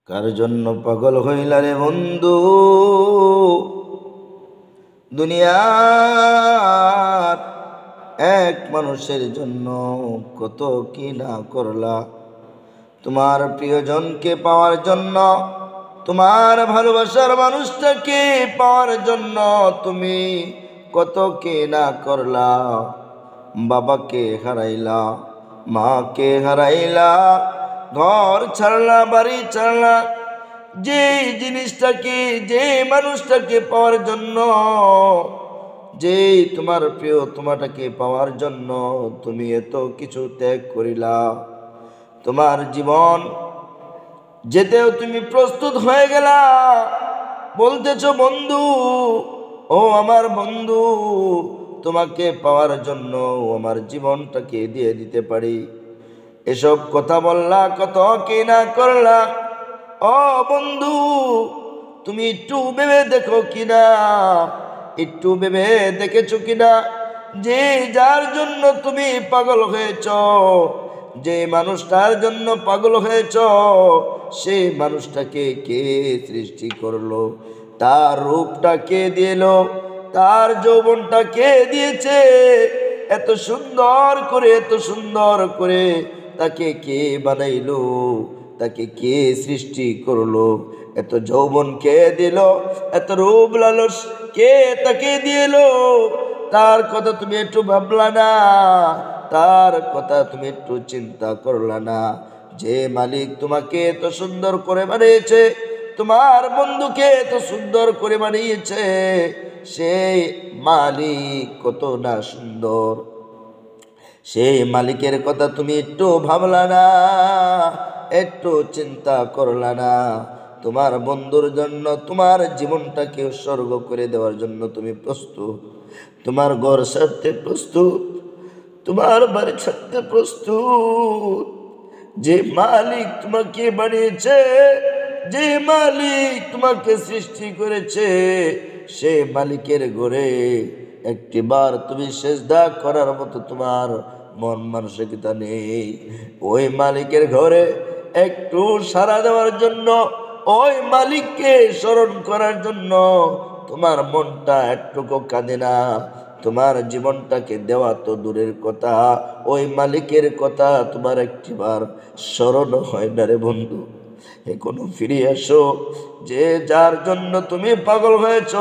কার জন্য পাগল হইলা রে বন্ধু? দুনিয়ার এক মানুষের জন্য কত কি না করলা। তোমার প্রিয়জনকে পাওয়ার জন্য, তোমার ভালোবাসার মানুষটাকে পাওয়ার জন্য তুমি কত কি না করলা। বাবাকে হারাইলা, মাকে হারাইলা, ঘর ছাড়লা, বাড়ি ছাড়লা। যে জিনিসটাকে, যে মানুষটাকে পাওয়ার জন্য, যে তোমার প্রিয় তোমাটাকে পাওয়ার জন্য তুমি এত কিছু ত্যাগ করিলা, তোমার জীবন যেতেও তুমি প্রস্তুত হয়ে গেলা। বলতেছ বন্ধু, ও আমার বন্ধু, তোমাকে পাওয়ার জন্য আমার জীবনটাকে দিয়ে দিতে পারি। এসব কথা বললা, কত কি না করলা। ও বন্ধু, তুমি একটু ভেবে দেখো কিনা, একটু ভেবে দেখেছো কিনা যে যার জন্য তুমি পাগল হয়েছ, যে মানুষটার জন্য পাগল হয়েছ, সেই মানুষটাকে কে সৃষ্টি করলো? তার রূপটা কে দিল? তার যৌবনটা কে দিয়েছে? এত সুন্দর করে, এত সুন্দর করে তাকে কে বানাইলো? তাকে কে সৃষ্টি করলো? এত যৌবন কে দিল? এত রূপ লালস কে তাকে দিল? তার কথা তুমি একটু ভাবলা না? তার কথা তুমি একটু চিন্তা করলা না? যে মালিক তোমাকে এত সুন্দর করে বানিয়েছে, তোমার বন্ধুকে এত সুন্দর করে বানিয়েছে, সেই মালিক কত না সুন্দর। সেই মালিকের কথা তুমি একটু ভাবলা না? একটু চিন্তা করলা না? তোমার বন্ধুর জন্য তোমার জীবনটাকে উৎসর্গ করে দেওয়ার জন্য তুমি প্রস্তুত। তোমার ঘর ছাড়তে প্রস্তুত, তোমার বাড়ি ছাড়তে প্রস্তুত। যে মালিক তোমাকে বানিয়েছে, যে মালিক তোমাকে সৃষ্টি করেছে, সে মালিকের ঘরে একটিবার তুমি সেজদা করার মতো তোমার মন মানসিকতা নেই। ওই মালিকের ঘরে একটু সাড়া দেওয়ার জন্য, ওই মালিককে স্মরণ করার জন্য তোমার মনটা একটুকু কাঁদে না। তোমার জীবনটাকে দেওয়া তো দূরের কথা, ওই মালিকের কথা তোমার একটিবার স্মরণ হয় না রে বন্ধু। এখনো ফিরে আসো। যে যার জন্য তুমি পাগল হয়েছ,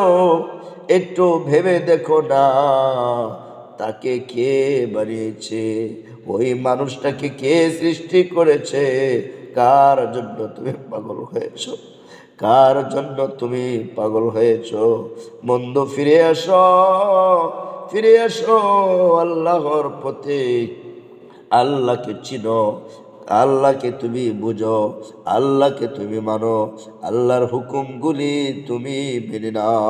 একটু ভেবে দেখো না তাকে কে বানিয়েছে? ওই মানুষটাকে কে সৃষ্টি করেছে? কার জন্য তুমি পাগল হয়েছ? কার জন্য তুমি পাগল হয়েছ? বন্ধু ফিরে আসো, ফিরে আসো আল্লাহর পথে। আল্লাহকে চিনো, আল্লাহকে তুমি বুঝো, আল্লাহকে তুমি মানো, আল্লাহর হুকুমগুলি তুমি মেনে নাও।